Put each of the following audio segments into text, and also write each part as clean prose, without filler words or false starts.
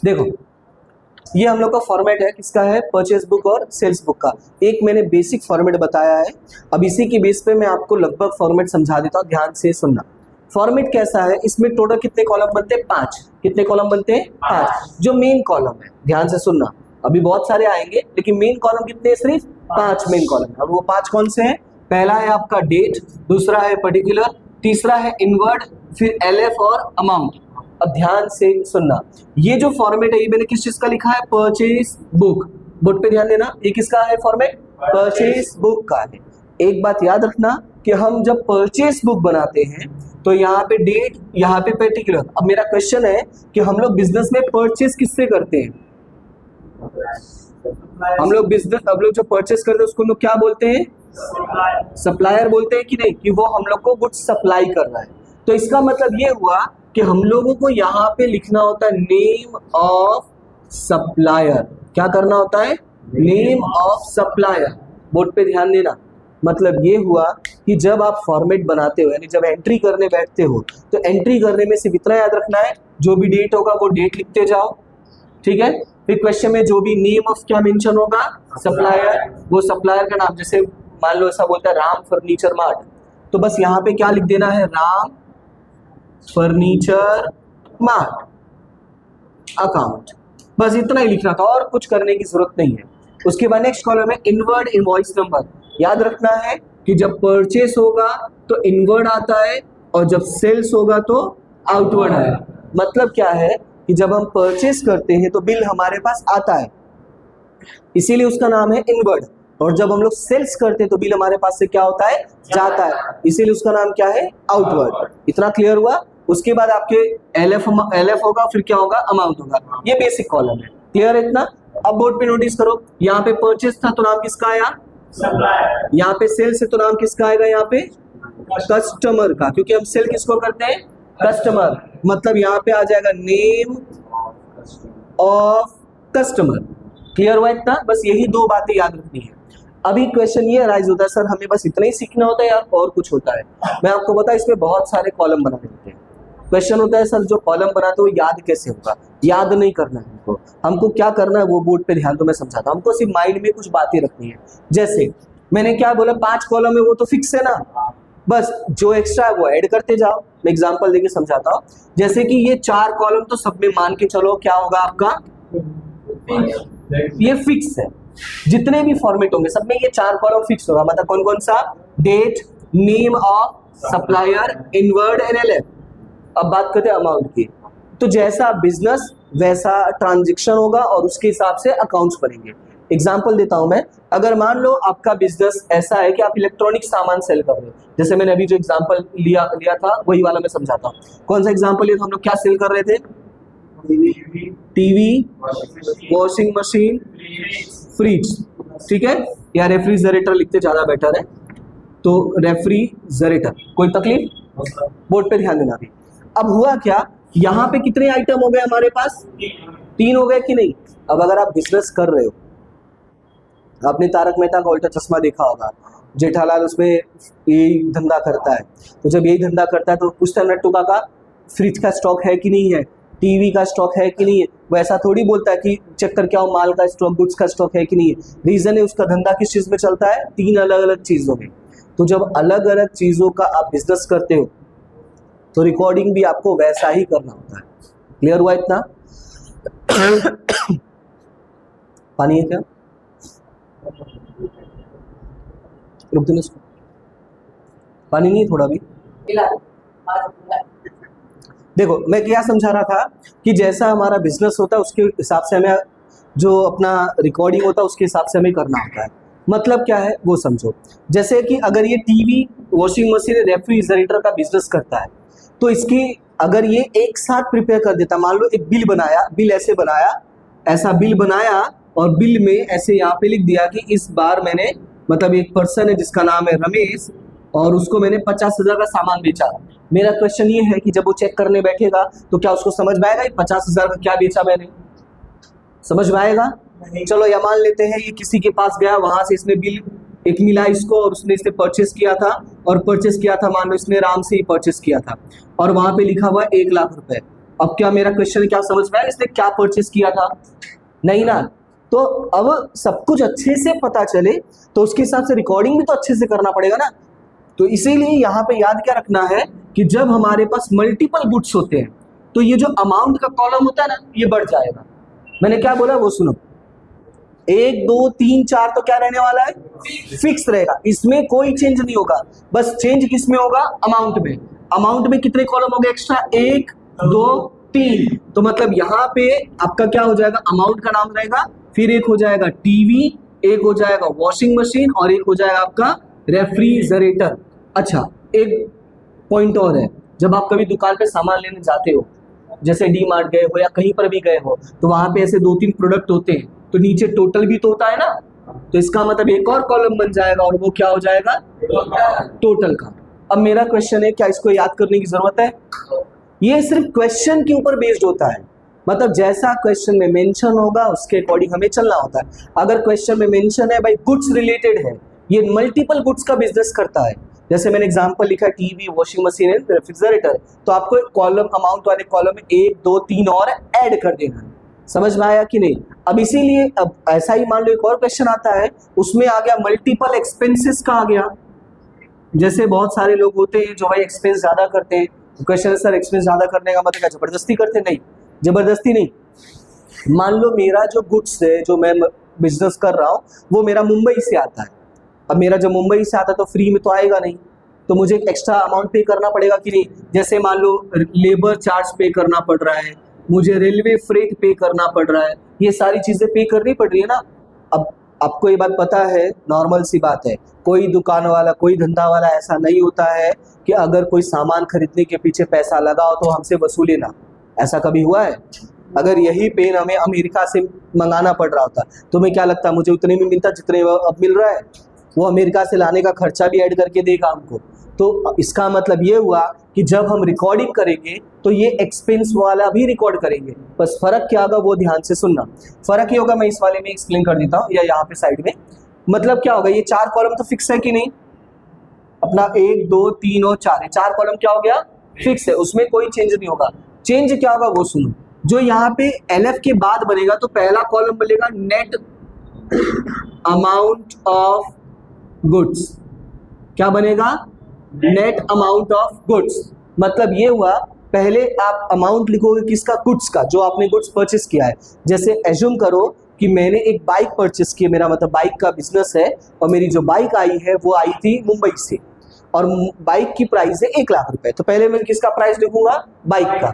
देखो ये हम लोग का फॉर्मेट है, किसका है, परचेज बुक और सेल्स बुक का। एक मैंने बेसिक फॉर्मेट बताया है, अब इसी के बेस पे मैं आपको लगभग फॉर्मेट समझा देता हूँ, ध्यान से सुनना। फॉर्मेट कैसा है, इसमें टोटल कितने कॉलम बनते हैं, 5। कितने कॉलम बनते हैं, 5। जो मेन कॉलम है, ध्यान से सुनना, अभी बहुत सारे आएंगे लेकिन मेन कॉलम कितने हैं, सिर्फ 5 मेन कॉलम। अब वो 5 कौन से हैं, पहला है आपका डेट, दूसरा है पर्टिकुलर, तीसरा है इनवर्ड, फिर एलएफ और अमाउंट। अब ध्यान से सुनना, ये जो फॉर्मेट है ये मैंने किस चीज का लिखा है, परचेज बुक। बोर्ड पे ध्यान देना, ये किसका है फॉर्मेट, परचेज बुक का है। एक बात याद रखना कि हम जब परचेज बुक बनाते हैं तो यहाँ पे डेट, यहाँ पे पर्टिकुलर। अब मेरा क्वेश्चन है कि हम लोग बिजनेस में परचेज किससे करते हैं, हम लोग जो परचेज करते हैं उसको लोग क्या बोलते हैं, सप्लायर बोलते हैं कि नहीं, कि वो हम लोग को गुड्स सप्लाई कर रहा है। तो इसका मतलब ये हुआ कि हम लोगों को यहाँ पे लिखना होता है नेम ऑफ सप्लायर। क्या करना होता है, नेम ऑफ सप्लायर। बोर्ड पे ध्यान देना, मतलब ये हुआ कि जब आप फॉर्मेट बनाते हो, यानी जब एंट्री करने बैठते हो, तो एंट्री करने में सिर्फ इतना याद रखना है, जो भी डेट होगा वो डेट लिखते जाओ, ठीक है। फिर क्वेश्चन में जो भी नेम ऑफ क्या मेंशन होगा, सप्लायर, वो सप्लायर का नाम, जैसे मान लो ऐसा बोलता है राम फर्नीचर मार्ट, तो बस यहाँ पे क्या लिख देना है, राम फर्नीचर मार्ट अकाउंट, बस इतना ही लिखना था, और कुछ करने की जरूरत नहीं है। उसके बाद नेक्स्ट कॉलम है इनवर्ड इनवॉइस नंबर। याद रखना है कि जब परचेस होगा तो इनवर्ड आता है, और जब सेल्स होगा तो आउटवर्ड है। मतलब क्या है कि जब हम परचेस करते हैं तो बिल हमारे पास आता है, इसीलिए उसका नाम है इनवर्ड, और जब हम लोग सेल्स करते हैं तो बिल हमारे पास से क्या होता है, जाता है, इसीलिए उसका नाम क्या है, आउटवर्ड। इतना क्लियर हुआ। उसके बाद आपके एलएफ होगा, फिर क्या होगा, अमाउंट होगा। ये बेसिक कॉलम है, क्लियर है इतना। अब बोर्ड पे नोटिस करो, यहाँ पे परचेस था तो नाम किसका आया, सप्लायर। यहाँ पे सेल्स है तो नाम किसका आएगा, यहाँ पे कस्टमर का, क्योंकि हम सेल किसको करते हैं, कस्टमर। मतलब यहाँ पे आ जाएगा नेम ऑफ कस्टमर। क्लियर हुआ इतना, बस यही 2 बातें याद रखनी है। अभी क्वेश्चन ये राइज होता है, सर हमें बस इतना ही सीखना होता है यार, और कुछ होता है? मैं आपको बता, इसमें बहुत सारे कॉलम बनाने होते हैं। क्वेश्चन होता है सर जो कॉलम बनाते हो याद कैसे होगा, याद नहीं करना है हमको क्या करना है वो बोर्ड पे ध्यान, तो मैं समझाता हूँ। हमको सिर्फ माइंड में कुछ बातें रखनी है। जैसे मैंने क्या बोला, 5 कॉलम है वो तो फिक्स है ना, बस जो एक्स्ट्रा है वो ऐड करते जाओ। मैं एग्जांपल देके समझाता हूँ। जैसे कि ये 4 कॉलम तो सब में मान के चलो क्या होगा आपका, ये फिक्स है। जितने भी फॉर्मेट होंगे सब में ये 4 कॉलम फिक्स होगा। मतलब कौन कौन सा, date, name of supplier, inward and LF. अब बात करते हैं अमाउंट की, तो जैसा बिजनेस वैसा ट्रांजैक्शन होगा और उसके हिसाब से अकाउंट्स बनेंगे। एग्जांपल देता हूं मैं, अगर मान लो आपका बिजनेस ऐसा है कि आप इलेक्ट्रॉनिक सामान सेल कर रहे हो, जैसे मैंने अभी जो एग्जांपल लिया था वही वाला मैं समझाता हूँ। कौन सा एग्जांपल लिया था, हम लोग क्या सेल कर रहे थे, टीवी, वॉशिंग मशीन, फ्रिज, ठीक है, या रेफ्रिजरेटर लिखते ज्यादा बेटर है, तो रेफ्रिजरेटर। कोई तकलीफ, बोर्ड पे ध्यान देना भी। अब हुआ क्या, यहाँ पे कितने आइटम हो गए हमारे पास, 3 हो गए कि नहीं। अब अगर आप बिजनेस कर रहे हो, आपने तारक मेहता का उल्टा चश्मा देखा होगा, जेठालाल उसमें यही धंधा करता है, तो जब यही धंधा करता है तो पूछता है नट्टू काका फ्रिज का स्टॉक है कि नहीं है, टीवी का स्टॉक है कि नहीं है। वो ऐसा थोड़ी बोलता है कि चेक करके आओ माल का स्टॉक, गुड्स का स्टॉक है कि नहीं है। रीजन है उसका धंधा किस चीज में चलता है, 3 अलग अलग चीजों में। तो जब अलग अलग चीजों का आप बिजनेस करते हो तो रिकॉर्डिंग भी आपको वैसा ही करना होता है। क्लियर हुआ इतना। पानी है क्या, रुक देना इसको, पानी नहीं है थोड़ा भी। देखो मैं क्या समझा रहा था कि जैसा हमारा बिजनेस होता है उसके हिसाब से हमें जो अपना रिकॉर्डिंग होता है उसके हिसाब से हमें करना होता है। मतलब क्या है वो समझो। जैसे कि अगर ये टीवी, वॉशिंग मशीन, रेफ्रिजरेटर का बिजनेस करता है तो इसकी अगर ये एक साथ प्रिपेयर कर देता, मान लो एक बिल बनाया, बिल ऐसे बनाया, ऐसा बिल बनाया और बिल में ऐसे यहाँ पे लिख दिया कि इस बार मैंने, मतलब एक पर्सन है जिसका नाम है रमेश और उसको मैंने 50,000 का सामान बेचा। मेरा क्वेश्चन ये है कि जब वो चेक करने बैठेगा तो क्या उसको समझ में आएगा 50,000 का क्या बेचा मैंने, समझ में आएगा? चलो या मान लेते हैं ये किसी के पास गया, वहां से इसने बिल एक मिला इसको और उसने इसे परचेस किया था, और परचेस किया था मान लो इसने राम से ही परचेस किया था और वहां पे लिखा हुआ 1 लाख रुपए। अब क्या मेरा क्वेश्चन क्या समझ में आया, इसने क्या परचेस किया था? नहीं ना। तो अब सब कुछ अच्छे से पता चले तो उसके हिसाब से रिकॉर्डिंग भी तो अच्छे से करना पड़ेगा ना। तो इसीलिए यहाँ पे याद क्या रखना है कि जब हमारे पास मल्टीपल गुड्स होते हैं तो ये जो अमाउंट का कॉलम होता है ना, ये बढ़ जाएगा। मैंने क्या बोला वो सुनो, 1 2 3 4 तो क्या रहने वाला है, फिक्स रहेगा, इसमें कोई चेंज नहीं होगा। बस चेंज किस में होगा, अमाउंट में। अमाउंट में कितने कॉलम हो गए एक्स्ट्रा, 1 2 3। तो मतलब यहाँ पे आपका क्या हो जाएगा, अमाउंट का नाम रहेगा, फिर एक हो जाएगा टीवी, एक हो जाएगा वॉशिंग मशीन और एक हो जाएगा आपका रेफ्रिजरेटर। अच्छा, एक पॉइंट और है, जब आप कभी दुकान पे सामान लेने जाते हो, जैसे डी मार्ट गए हो या कहीं पर भी गए हो, तो वहां पे ऐसे 2 3 प्रोडक्ट होते हैं, तो नीचे टोटल भी तो होता है ना। तो इसका मतलब एक और कॉलम बन जाएगा और वो क्या हो जाएगा, टोटल का। अब मेरा क्वेश्चन है, क्या इसको याद करने की जरूरत है? ये सिर्फ क्वेश्चन के ऊपर बेस्ड होता है, मतलब जैसा क्वेश्चन में मेंशन होगा उसके अकॉर्डिंग हमें चलना होता है। अगर क्वेश्चन में मेंशन है भाई गुड्स रिलेटेड है, ये मल्टीपल गुड्स का बिजनेस करता है, जैसे मैंने एग्जांपल लिखा है TV washing machine and refrigerator, तो आपको कॉलम अमाउंट वाले कॉलम में 1 2 3 और ऐड कर देना है। समझ में आया कि नहीं? अब इसीलिए अब ऐसा ही मान लो एक और क्वेश्चन आता है, उसमें आ गया मल्टीपल एक्सपेंसेस का आ गया। जैसे बहुत सारे लोग होते हैं जो भाई एक्सपेंस ज्यादा करते हैं, तो क्वेश्चन सर एक्सपेंस ज्यादा करने का मतलब क्या जबरदस्ती करते? नहीं, जबरदस्ती नहीं। मान लो मेरा जो गुड्स है, जो मैं बिजनेस कर रहा हूँ, वो मेरा मुंबई से आता है। अब मेरा जब मुंबई से आता है तो फ्री में तो आएगा नहीं, तो मुझे एक्स्ट्रा अमाउंट पे करना पड़ेगा कि नहीं। जैसे मान लो लेबर चार्ज पे करना पड़ रहा है, मुझे रेलवे फ्रेट पे करना पड़ रहा है, ये सारी चीजें पे करनी पड़ रही है ना। अब आपको ये बात पता है, नॉर्मल सी बात है, कोई दुकान वाला कोई धंधा वाला ऐसा नहीं होता है कि अगर कोई सामान खरीदने के पीछे पैसा लगाओ तो हमसे वसूले ना। ऐसा कभी हुआ है? अगर यही पेन हमें अमेरिका से मंगाना पड़ रहा होता, तुम्हें क्या लगता मुझे उतने में मिलता जितने अब मिल रहा है? वो अमेरिका से लाने का खर्चा भी ऐड करके देगा हमको। तो इसका मतलब ये हुआ कि जब हम रिकॉर्डिंग करेंगे तो ये एक्सपेंस वाला भी रिकॉर्ड करेंगे, बस फर्क क्या होगा वो ध्यान से सुनना। फर्क ये होगा, मैं इस वाले में एक्सप्लेन कर देता हूँ, या यहाँ पे साइड में। मतलब क्या होगा, ये 4 कॉलम तो फिक्स है कि नहीं, अपना 1 2 3 और 4, 4 कॉलम क्या हो गया, फिक्स है, उसमें कोई चेंज नहीं होगा। चेंज क्या होगा वो सुनो, जो यहाँ पे LF के बाद बनेगा तो पहला कॉलम बनेगा नेट अमाउंट ऑफ गुड्स। क्या बनेगा, नेट अमाउंट ऑफ गुड्स। मतलब ये हुआ, पहले आप अमाउंट लिखोगे किसका, गुड्स का, जो आपने गुड्स परचेस किया है। जैसे एज्यूम करो कि मैंने एक बाइक परचेस की, मेरा मतलब बाइक का बिजनेस है, और मेरी जो बाइक आई है वो आई थी मुंबई से, और बाइक की प्राइस है 1 लाख रुपए। तो पहले मैं किसका प्राइस लिखूंगा, बाइक का।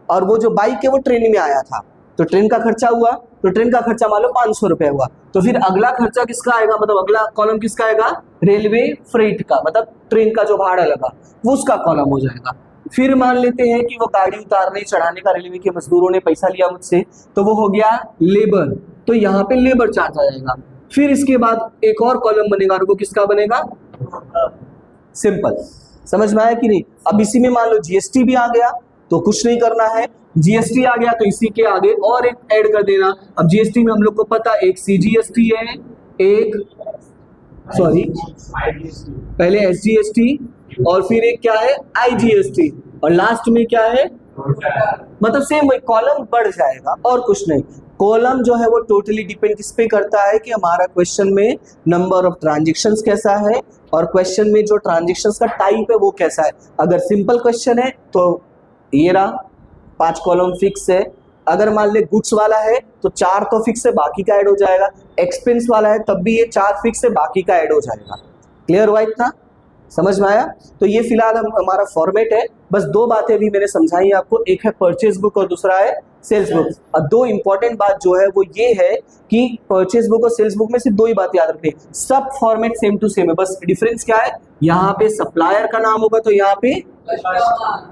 और वो जो बाइक है वो ट्रेन में आया था, तो ट्रेन का खर्चा हुआ, तो ट्रेन का खर्चा मान लो 500 रुपए हुआ। तो फिर अगला खर्चा किसका आएगा, मतलब अगला कॉलम किसका आएगा, रेलवे फ्रेट का, मतलब ट्रेन का जो भाड़ा लगा वो उसका कॉलम हो जाएगा। फिर मान लेते हैं कि वो गाड़ी उतारने चढ़ाने का रेलवे के मजदूरों ने पैसा लिया मुझसे, तो वो हो गया लेबर, तो यहाँ पे लेबर चार्ज आ जाएगा। फिर इसके बाद एक और कॉलम बनेगा, और वो किसका बनेगा, सिंपल। समझ में आया कि नहीं? अब इसी में मान लो GST भी आ गया, तो कुछ नहीं करना है, GST आ गया तो इसी के आगे और एक ऐड कर देना। अब GST में हम लोग को पता एक CGST है, एक सॉरी पहले SGST, और फिर एक क्या है IGST, और लास्ट में क्या है, मतलब सेम वही कॉलम बढ़ जाएगा और कुछ नहीं। कॉलम जो है वो टोटली डिपेंड किस पे करता है कि हमारा क्वेश्चन में नंबर ऑफ ट्रांजेक्शन्स कैसा है, और क्वेश्चन में जो ट्रांजेक्शन्स का टाइप है वो कैसा है। अगर सिंपल क्वेश्चन है तो ये रहा 5 कॉलम फिक्स है। अगर मान ले गुड्स वाला है तो 4 तो फिक्स है, बाकी का ऐड हो जाएगा। एक्सपेंस वाला है तब भी ये 4 फिक्स है, बाकी का ऐड हो जाएगा। क्लियर हुआ इतना? समझ में आया? तो ये फिलहाल हमारा फॉर्मेट है। बस 2 बातें अभी मैंने समझाई आपको, एक है परचेज बुक और दूसरा है सेल्स बुक। और 2 इंपॉर्टेंट बात जो है वो ये है कि परचेज बुक और सेल्स बुक में सिर्फ 2 ही बात याद रखनी है, सब फॉर्मेट सेम टू सेम है। बस डिफरेंस क्या है, यहाँ पे सप्लायर का नाम होगा तो यहाँ पे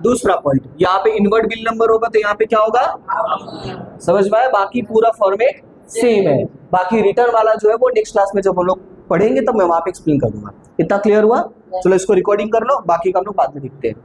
दूसरा पॉइंट, यहाँ पे इनवर्ड बिल नंबर होगा तो यहाँ पे क्या होगा, समझ में आया? बाकी पूरा फॉर्मेट सेम है। बाकी रिटर्न वाला जो है वो नेक्स्ट क्लास में जब हम लोग पढ़ेंगे तब मैं वहां पे एक्सप्लेन कर दूंगा। इतना क्लियर हुआ? चलो इसको रिकॉर्डिंग कर लो, बाकी का हम लोग बाद में देखते हैं।